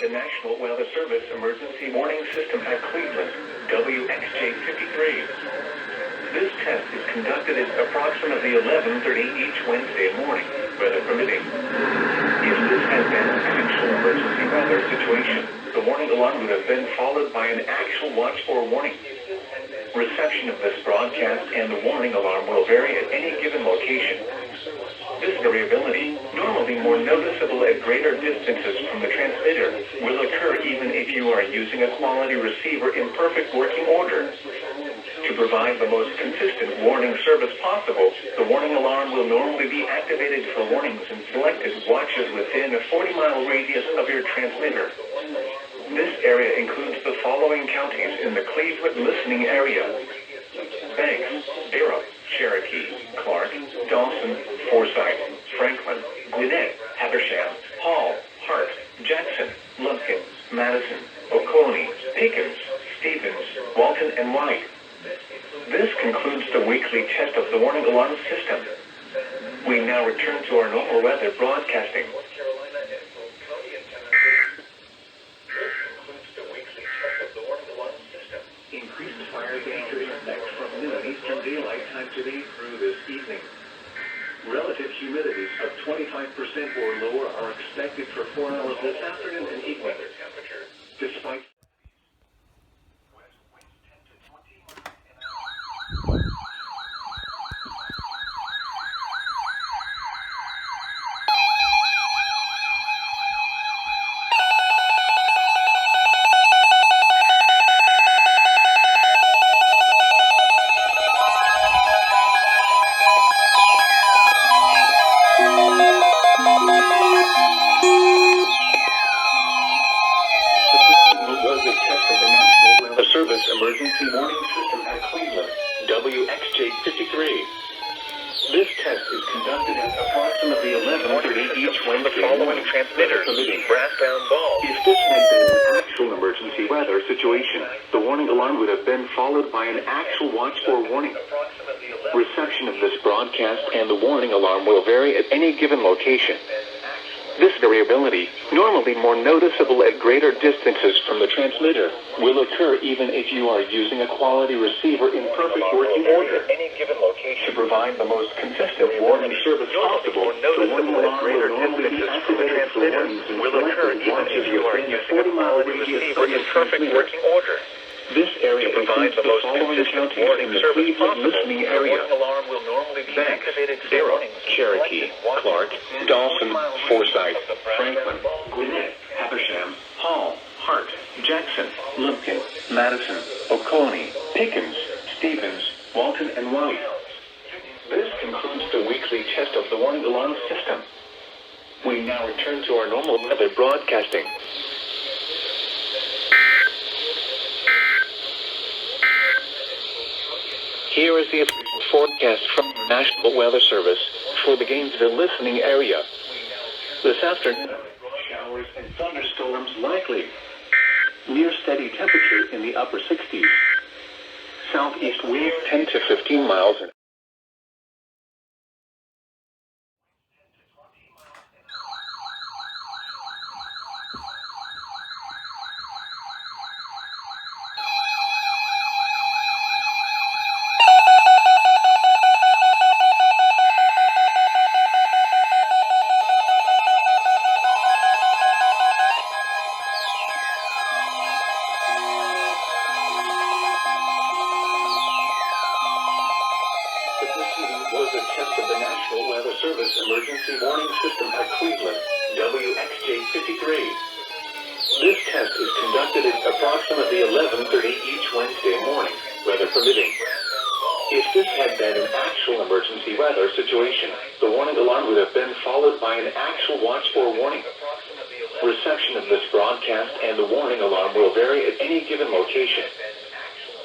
the National Weather Service Emergency Warning System at Cleveland, WXK53. This test is conducted at approximately 11:30 each Wednesday morning, weather permitting. If this had been an actual emergency weather situation, the warning alarm would have been followed by an actual watch or warning. Reception of this broadcast and the warning alarm will vary at any given location. This variability, normally more noticeable at greater distances from the transmitter, will occur even if you are using a quality receiver in perfect working order. To provide the most consistent warning service possible, the warning alarm will normally be activated for warnings in selected watches within a 40-mile radius of your transmitter. This area includes the following counties in the Cleveland listening area: Banks, Barrow, Cherokee, Clark, Dawson, Forsyth, Franklin, Gwinnett, Habersham, Hall, Hart, Jackson, Lumpkin, Madison, Oconee, Pickens, Stevens, Walton, and White. This concludes the weekly test of the warning alarm system. We now return to our normal weather broadcasting. Increased fire danger index from noon Eastern Daylight Time today through this evening. Relative humidities of 25% or lower are expected for 4 hours this afternoon and evening. Despite Emergency Warning System at Cleveland, WXK53. This test is conducted at approximately 11:30 each Wednesday morning. Transmitters, brass-bound ball. If this had been an actual emergency weather situation, the warning alarm would have been followed by an actual watch or warning. Reception of this broadcast and the warning alarm will vary at any given location. This variability, normally more noticeable at greater distances from the transmitter, will occur even if you are using a quality receiver in perfect working order. To provide the most consistent warning service possible, the warning alarm will normally be activated for warnings in selected watches within a 40-mile radius of your transmitter. This area includes the following counties in the Cleveland listening area: Banks, Barrow, Cherokee, Clark, Dawson, Forsyth, Franklin, Gwinnett, Habersham, Hall, Hart, Jackson, Lumpkin, Madison, Oconee, Pickens, Stevens, Walton, and White. This concludes the weekly test of the warning alarm system. We now return to our normal weather broadcasting. Here is the forecast from the National Weather Service for the Gainesville listening area. This afternoon, showers and thunderstorms likely. Near steady temperature in the upper 60s. Southeast winds 10 to 15 miles an hour. Was a test of the National Weather Service Emergency Warning System at Cleveland, WXK53. This test is conducted at approximately 11:30 each Wednesday morning, weather permitting. If this had been an actual emergency weather situation, the warning alarm would have been followed by an actual watch or warning. Reception of this broadcast and the warning alarm will vary at any given location.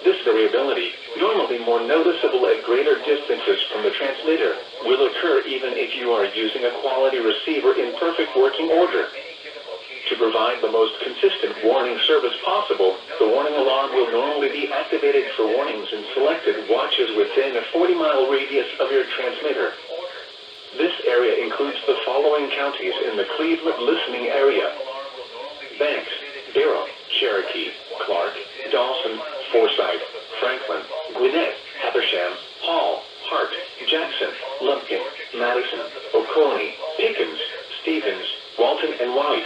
This variability, normally more noticeable at greater distances from the transmitter, will occur even if you are using a quality receiver in perfect working order. To provide the most consistent warning service possible, the warning alarm will normally be activated for warnings in selected watches within a 40-mile radius of your transmitter. This area includes the following counties in the Cleveland listening area: Banks, Barrow, Cherokee, Clark, Dawson, Forsyth, Franklin, Gwinnett, Habersham, Hall, Hart, Jackson, Lumpkin, Madison, Oconee, Pickens, Stevens, Walton, and White.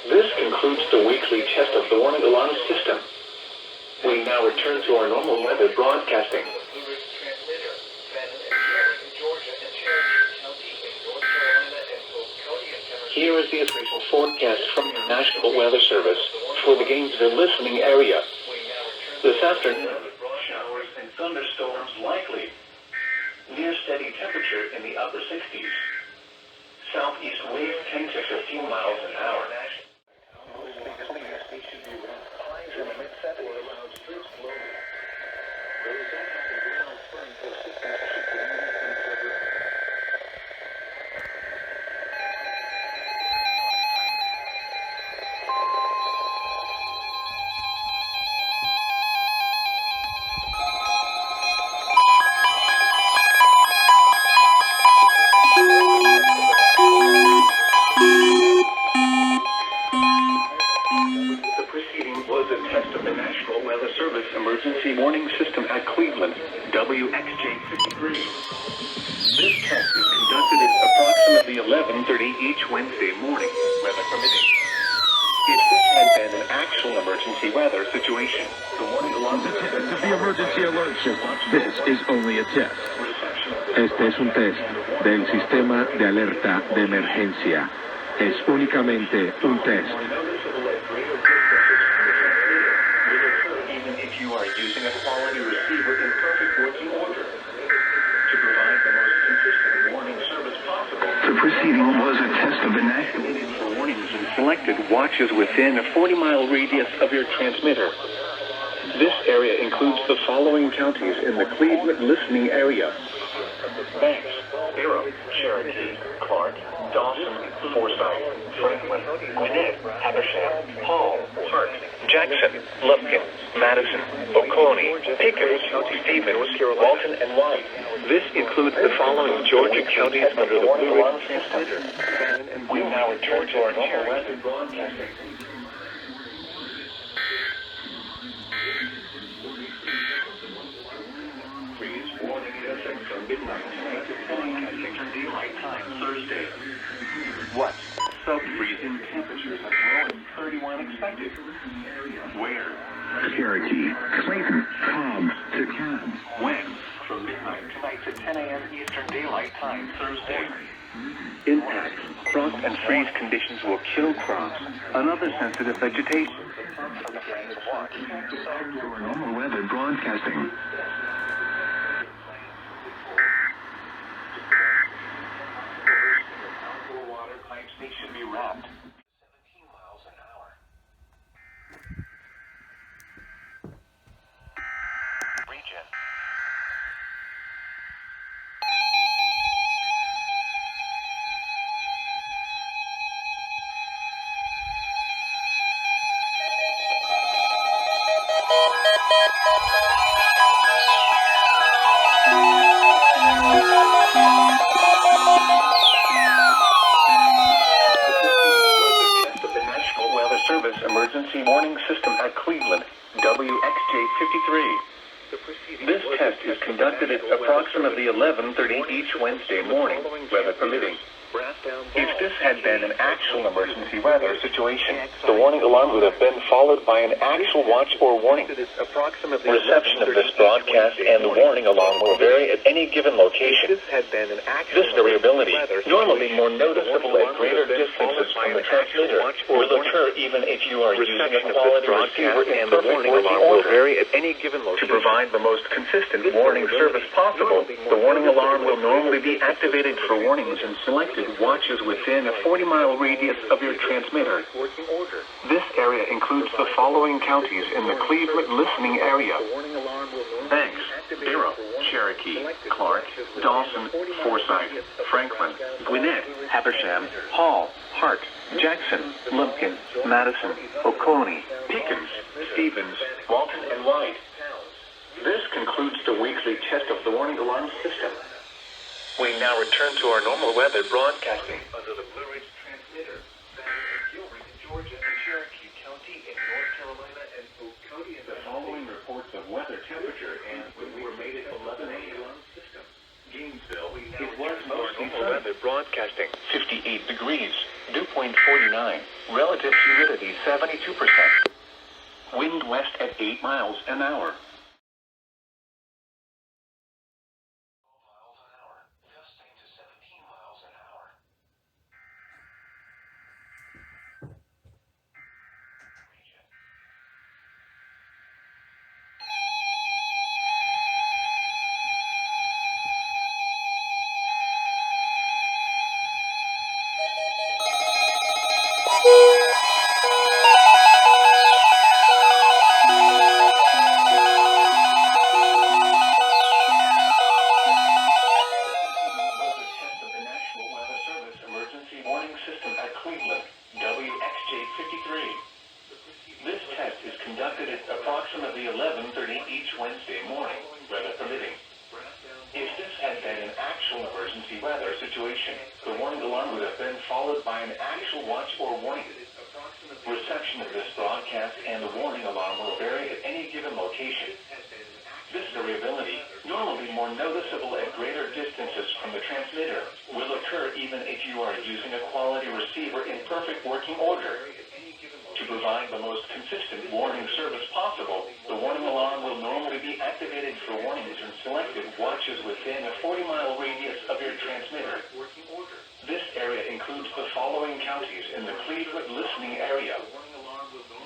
This concludes the weekly test of the warning alarm system. We now return to our normal weather broadcasting. Here is the official forecast from the National Weather Service for the Gainesville listening area. This afternoon, showers and thunderstorms likely. Near steady temperature in the upper 60s. Southeast winds 10 to 15 miles an hour. Mostly clear, they should be highs in the mid-70s. There is also ground sprinkler systems should be Emergency Warning System at Cleveland, WXK56. This test is conducted at approximately 11:30 each Wednesday morning, weather permitting. If this had been an actual emergency weather situation, the warning alarm The emergency alert system. This is only a test. Este es un test del sistema de alerta de emergencia. Es únicamente un test. You are using a quality receiver in perfect working order. To provide the most consistent warning service possible, the proceeding was a test of the national for warnings in selected watches within a 40-mile radius of your transmitter. This area includes the following counties in the Cleveland listening area: Banks, Barrow, Cherokee, Clark, Dawson, Forsyth, Franklin, Gwinnett, Habersham, Hall, Hart, Jackson, Lumpkin, Madison, Oconee, Pickens, Stevens, Walton, and White. This includes the following Georgia counties under the Blue Ridge system. We now return to our normal weather broadcasting. Freeze warning in effect from midnight tonight to broadcasting from daylight time Thursday. What? Sub-freezing temperatures as low as 31 expected. Where? Cherokee, Clayton, Cobb, DeKalb. When? From midnight tonight to 10 a.m. Eastern Daylight Time Thursday. Impacts. Frost and freeze conditions will kill crops and other sensitive vegetation. Your normal weather broadcasting. Water pipes, they should be wrapped. 17 miles an hour. Region. Emergency Warning System at Cleveland, WXK53. This test is conducted at approximately 11:30 each Wednesday morning, weather permitting. If this had been an actual emergency weather situation, the warning alarm would have been followed by an actual watch or warning. Reception of this broadcast and the warning alarm will vary at any given location. This variability, normally more noticeable at greater distances from the transmitter, will occur even if you are using a quality receiver in perfect working order. To provide the most consistent warning service possible, the warning alarm will normally be activated for warnings in selected watches within a 40-mile radius of your transmitter. This area includes the following counties in the Cleveland listening area: Banks, Barrow, Cherokee, Clark, Dawson, Forsyth, Franklin, Gwinnett, Habersham, Hall, Hart, Jackson, Lumpkin, Madison, Oconee, Pickens, Stevens, Walton, and White. This concludes the weekly test of the warning alarm system. We now return to our normal weather broadcasting under the Blue Ridge transmitter. Georgia and Cherokee County in North Carolina and Oconee. The following reports of weather temperature and when we were made at 11 a.m. system. Gainesville, it was mostly normal weather broadcasting. 58 degrees, dew point 49, relative humidity 72%. Wind west at 8 miles an hour. Emergency warning system at Cleveland, WXK56. This test is conducted at approximately 11:30 each Wednesday morning, weather permitting. If this had been an actual emergency weather situation, the warning alarm would have been followed by an actual watch or warning. Reception of this broadcast and the warning alarm will vary at any given location. This variability, normally more noticeable at greater distances from the transmitter, will occur even if you are using a quality receiver in perfect working order. To provide the most consistent warning service possible, the warning alarm will normally be activated for warnings in selected watches within a 40-mile radius of your transmitter. This area includes the following counties in the Cleveland listening area: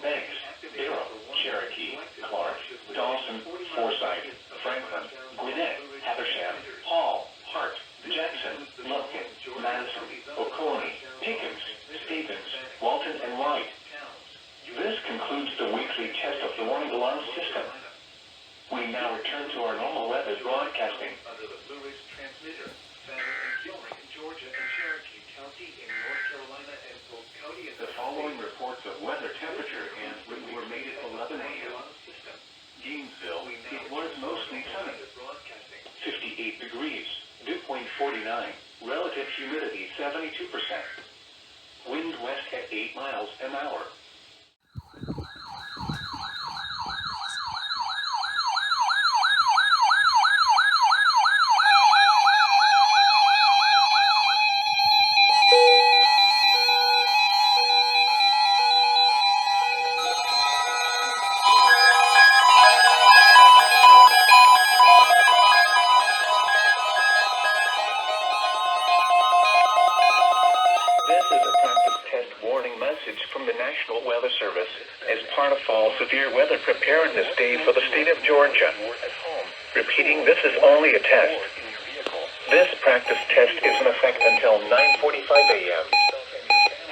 Banks, Barrow, Cherokee, Clark, Dawson, Forsyth, Franklin, Gwinnett, Habersham, Hall, Hart, Jackson, Lumpkin, Madison, Oconee, Pickens, Stevens, Walton, and White. This concludes the weekly test of the warning alarm system. We now return to our normal weather broadcasting under the Blue Ridge transmitter, found in Gilmer, Georgia, and Cherokee County in North Carolina and Oconee. The following reports of weather temperature and when we were made at 11 a.m. Gainesville, it was mostly sunny. 58 degrees, dew point 49, relative humidity 72%. Wind west at 8 miles an hour. From the National Weather Service as part of Fall Severe Weather Preparedness Day for the state of Georgia. Repeating, this is only a test. This practice test is in effect until 9:45 a.m.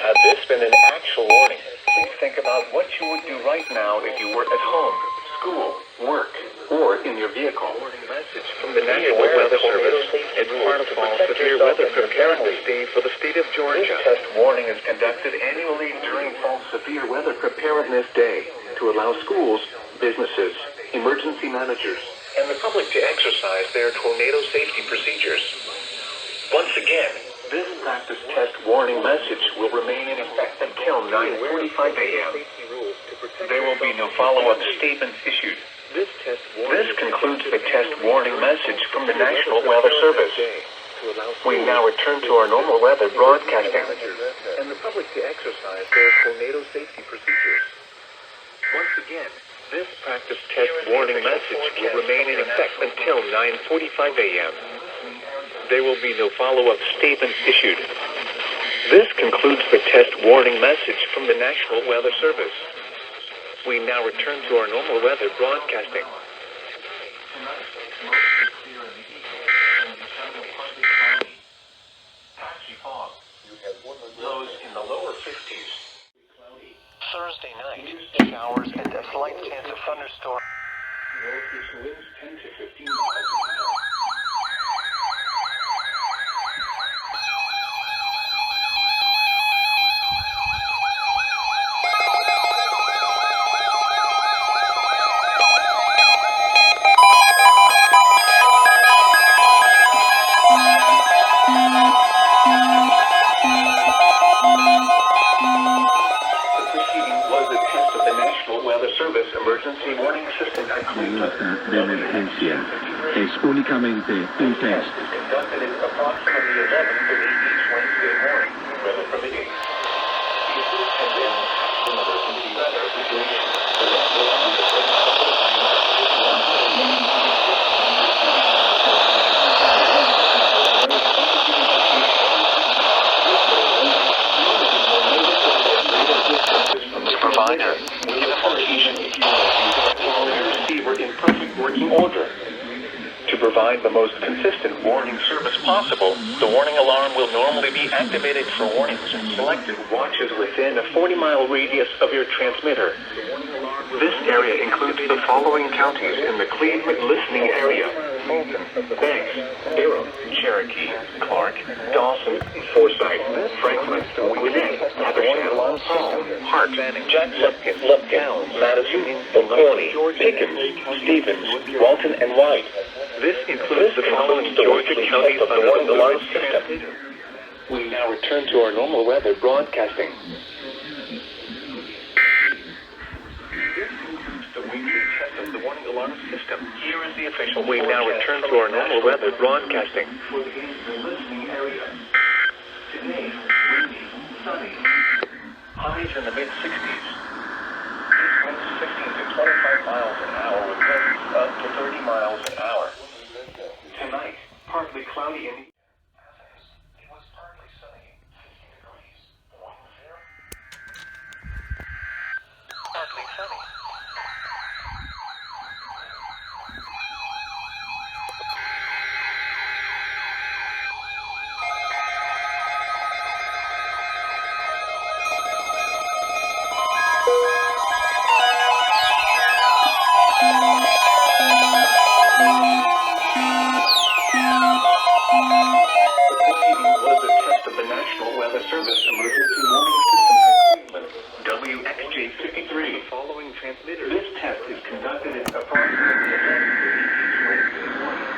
Had this been an actual warning, please think about what you would do right now if you were at home, school, work, or in your vehicle. Message from the National Weather Service as part of Fall Severe Weather Preparedness Day for the state of Georgia. This test warning is conducted annually during Fall Severe Weather Preparedness Day to allow schools, businesses, emergency managers, and the public to exercise their tornado safety procedures. Once again, this practice test warning message will remain in effect until 9:45 a.m. There will be no follow-up statements issued. This concludes the test warning message from the National Weather Service. We now return to our normal weather broadcasting and the public to exercise their tornado safety procedures. Once again, this practice test warning message will remain in effect until 9:45 a.m. There will be no follow-up statements issued. This concludes the test warning message from the National Weather Service. We now return to our normal weather broadcasting. Patchy fog. Lows in the lower 50s. Thursday night, showers and a slight chance of thunderstorms. Winds 10 to 15 miles an hour. Emergency warning system at Cleveland. Alerta de emergencia. Es únicamente un test. Is conducted at approximately 11:30 each Wednesday morning, weather permitting. If this had been an emergency weather situation, the rest will be the same provider. Receiver in perfect working order. To provide the most consistent warning service possible, the warning alarm will normally be activated for warnings in selected watches within a 40-mile radius of your transmitter. This area includes the following counties in the Cleveland listening area: Fulton, Banks, Durham, Cherokee, Clark, Dawson, Forsyth, Franklin, Gwinnett, Habersham, Hall, Hart, Jackson, Lupton, Madison, Oconee, Pickens, Stevens, Walton, and White. This includes the following Georgia counties under the warning alarm system. We now return to our normal weather broadcasting. The weekly test of the warning alarm system. Here is the official. We now return to our normal weather broadcasting. For the listening area. Today, windy, sunny. Highs in the mid-60s. Winds 15 to 25 miles an hour with gusts up to 30 miles an hour. Tonight, partly cloudy in the it was partly sunny, 50 degrees. Winds there. Partly sunny. Service emergency warning system at Cleveland, WXK56. Following transmitter. This test is conducted at approximately 11:30 each Wednesday morning.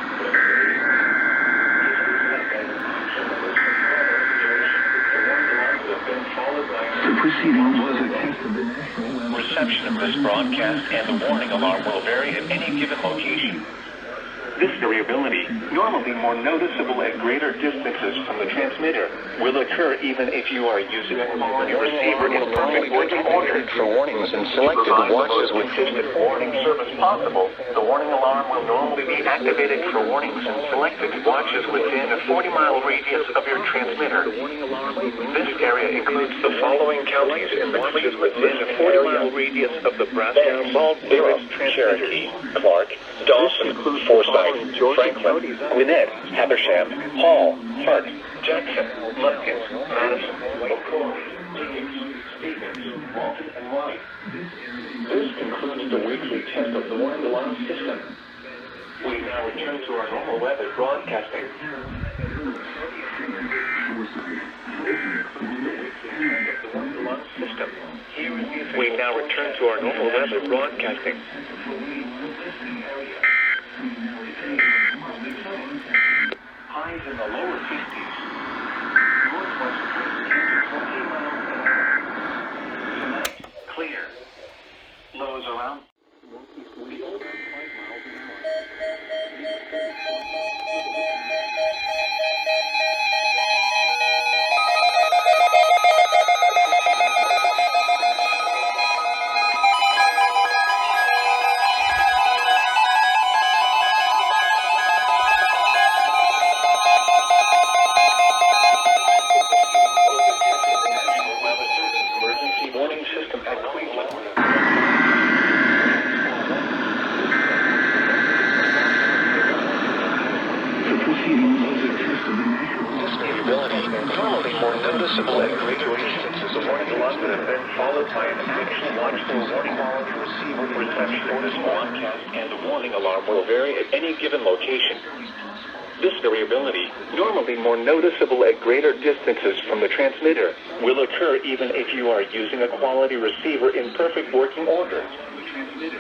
The preceding was a test of the national weather. Reception of this broadcast and the warning alarm will vary at any given location. This variability, normally more noticeable at greater distances from the transmitter, will occur even if you are using a quality receiver in perfect working order. For warnings and selected watches with consistent warning service possible, the warning alarm will normally be activated for warnings and selected watches within a 40-mile radius of your transmitter. This area includes the following counties in the Cleveland within a 40-mile radius of the Brasco, Durham, Cherokee, Clark, Dawson, Forsyth, Franklin, Gwinnett, Habersham, Hall, Hart, Jackson, Lupton, Madison, Oconee, Pickens, Stevens, Walton, and White. This concludes the weekly test of the warning alarm system. We now return to our normal weather broadcasting. We now return to our normal weather broadcasting. Highs in the lower 50s. Northwest winds 10 to 20 miles an hour. Tonight, clear. Lows around. This variability, normally more noticeable at greater distances the warning alarm would have been followed by an actual watch or warning quality receiver reception of this broadcast, and the warning alarm will vary at any given location. This variability, normally more noticeable at greater distances from the transmitter, will occur even if you are using a quality receiver in perfect working order.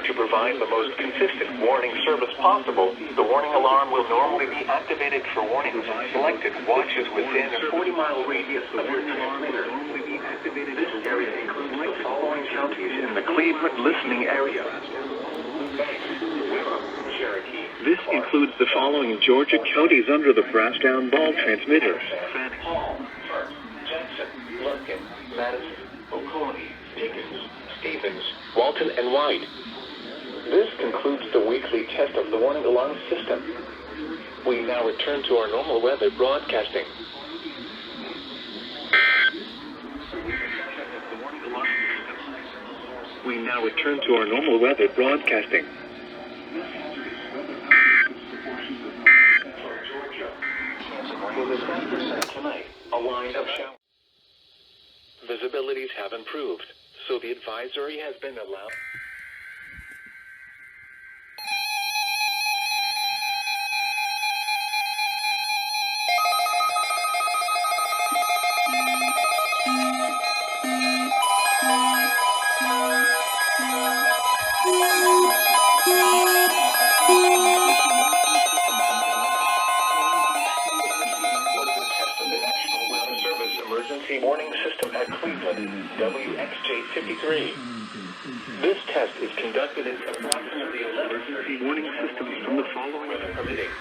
To provide the most consistent warning service possible, the warning alarm will normally be activated for warnings on selected watches within a 40-mile radius of your transmitter. This area includes the following counties in the Cleveland listening area: Cherokee. This includes the following Georgia counties under the brass down ball transmitter: Hall, Hart, Jackson, Lumpkin, Madison, Oconee, Pickens, Stevens, Walton, and White. This concludes the weekly test of the warning alarm system. We now return to our normal weather broadcasting. We now return to our normal weather broadcasting. For this afternoon tonight, a line of showers. Visibilities have improved, so the advisory has been allowed. Emergency warning system at Cleveland, WXK56. This test is conducted at approximately 11:30 warning systems from the following weather permitting.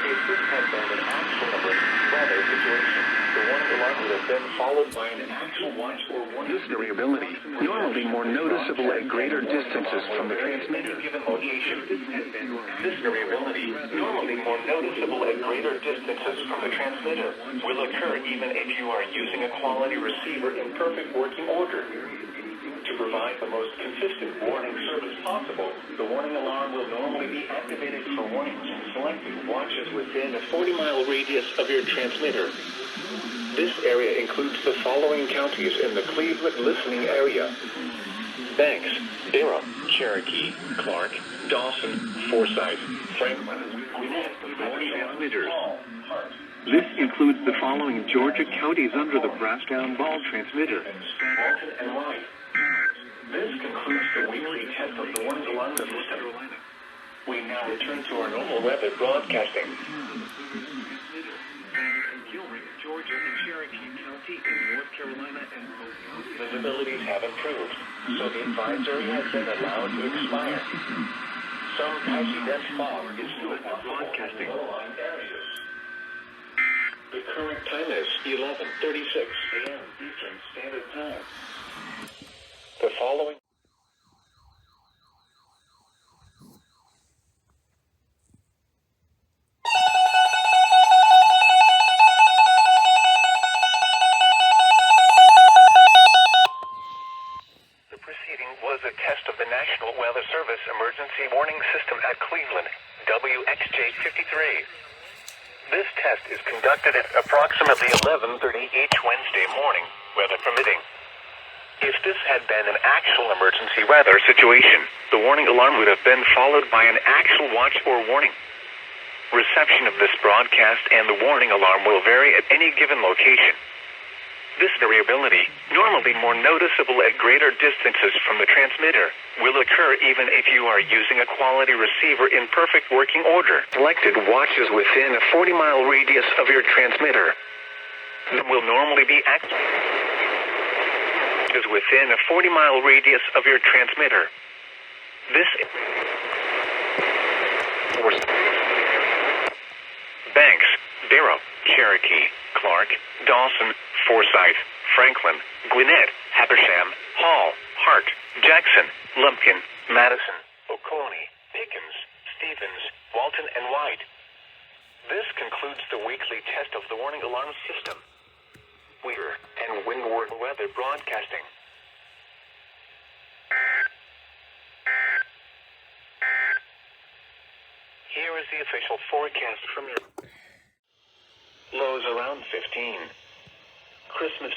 If this had been an actual emergency weather situation, the warning alarm would have been followed by an actual watch or warning. This variability, normally more noticeable at greater distances from the transmitter given location. This variability, normally more noticeable at greater distances from the transmitter, will occur even if you are using a quality receiver in perfect working order. To provide the most consistent warning service possible, the warning alarm will normally be activated for warnings in selected watches within a 40-mile radius of your transmitter. This area includes the following counties in the Cleveland listening area: Banks, Durham, Cherokee, Clark, Dawson, Forsyth, Franklin, Gwinnett, transmitters. This includes the following Georgia counties under the brass down ball transmitter: Walton and White. This concludes the weekly test of the warning alarm system. We now return to our normal weather broadcasting. Georgia and Cherokee County in North Carolina and visibilities have improved, so the advisory has been allowed to expire. Some patchy dense fog is still broadcasting. The current time is 11:36 a.m. Eastern Standard Time. The following was a test of the National Weather Service Emergency Warning System at Cleveland, WXK53. This test is conducted at approximately 11:30 each Wednesday morning, weather permitting. If this had been an actual emergency weather situation, the warning alarm would have been followed by an actual watch or warning. Reception of this broadcast and the warning alarm will vary at any given location. This variability, normally more noticeable at greater distances from the transmitter, will occur even if you are using a quality receiver in perfect working order. Selected watches within a 40-mile radius of your transmitter will normally be active within a 40-mile radius of your transmitter. This Banks, Durham, Cherokee, Clark, Dawson, Forsyth, Franklin, Gwinnett, Habersham, Hall, Hart, Jackson, Lumpkin, Madison, Oconee, Pickens, Stevens, Walton, and White. This concludes the weekly test of the warning alarm system. Weather and windward weather broadcasting. Here is the official forecast from your lows around 15. Christmas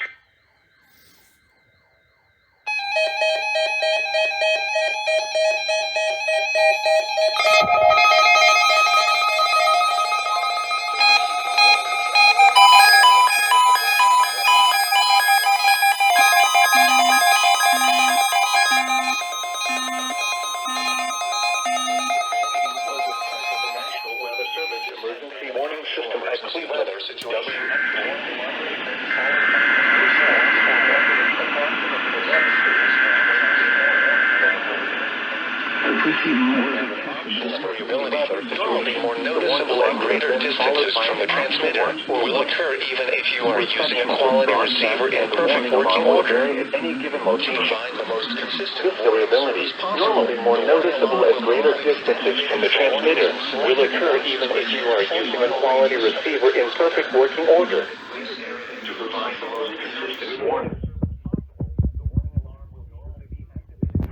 Variability will be more noticeable at greater distances from the transmitter, will occur even if you are using a quality receiver in perfect working order. At any given location, find the most consistent variability, normally more noticeable at greater distances from the transmitter, will occur even if you are using a quality receiver in perfect working order. To provide the most consistent warning.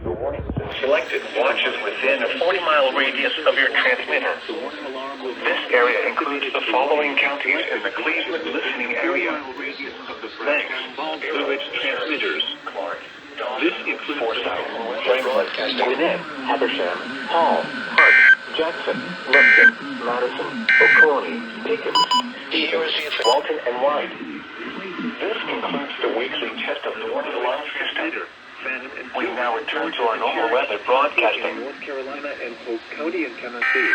The warning selected watches within a 40-mile radius of your transmitter. This area includes the following counties in the Cleveland listening area. Thanks, Blue Ridge transmitters. Clark. This includes Forsyth, Franklin, Gwinnett, Habersham, Hall, Hart, Jackson, Lupton, Madison, Oconee, Pickens, Walton, and White. This concludes the weekly test of the warning alarm system. We now return to our normal weather broadcasting. North Carolina and Polk County in Tennessee.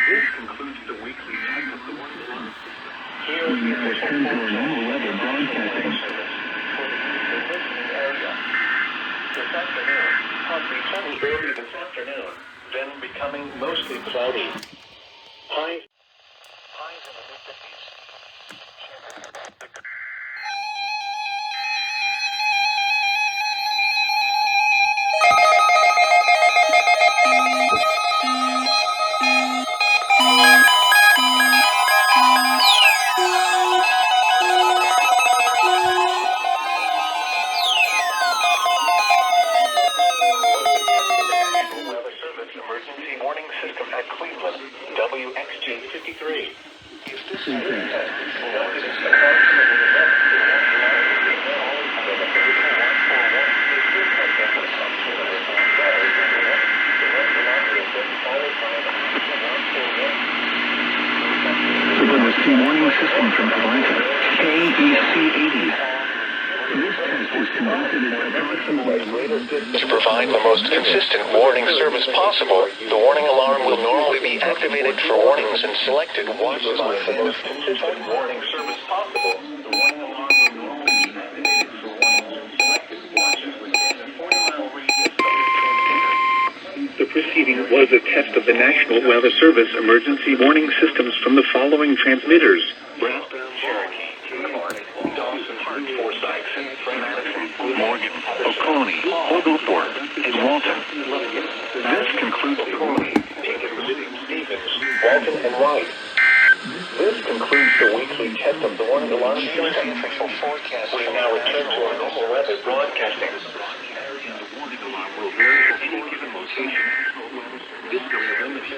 This concludes the weekly test of the warning alarm system. Here is the official normal weather broadcasting service for the listening area. This afternoon, partly sunny early this afternoon, then becoming mostly cloudy. Highs in the mid-50s. Emergency warning system at Cleveland, WXK56 Emergency warning system from provider KEC80. This test is conducted at approximately. To provide the most consistent warning service possible, the warning alarm will normally be activated for warnings in selected watches with the most consistent warning service possible. The warning alarm will normally be activated for warnings in selected watches within a 40-mile radius of your transmitter. The preceding was a test of the National Weather Service emergency warning systems from the following transmitters. Cherokee, Clark, Dawson, Hart, Forsyth, Franklin, Morgan, Oconee, Oglethorpe, and Walton. This concludes the warning. Stevens, Walton, and White. This concludes the weekly test of the warning alarm system. Official forecast. We now return to our normal weather broadcasting. The warning alarm will vary at any given location. This variability.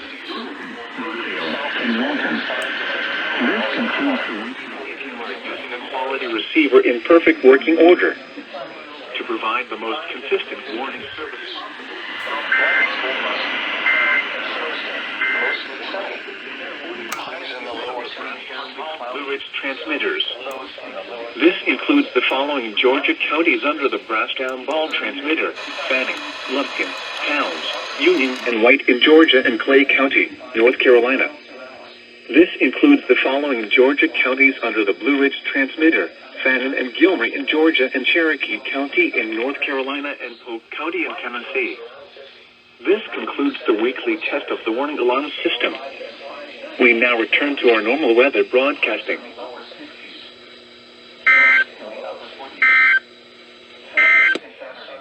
This concludes Using a quality receiver in perfect working order to provide the most consistent warning service. Blue Ridge transmitters. This includes the following Georgia counties under the Brassdown Ball transmitter: Fanning, Lumpkin, Towns, Union, and White in Georgia and Clay County, North Carolina. This includes the following Georgia counties under the Blue Ridge transmitter: Fannin and Gilmer in Georgia and Cherokee County in North Carolina and Polk County in Tennessee. This concludes the weekly test of the warning alarm system. We now return to our normal weather broadcasting. Saturday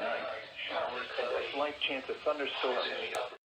night, showers and a slight chance of thunderstorms.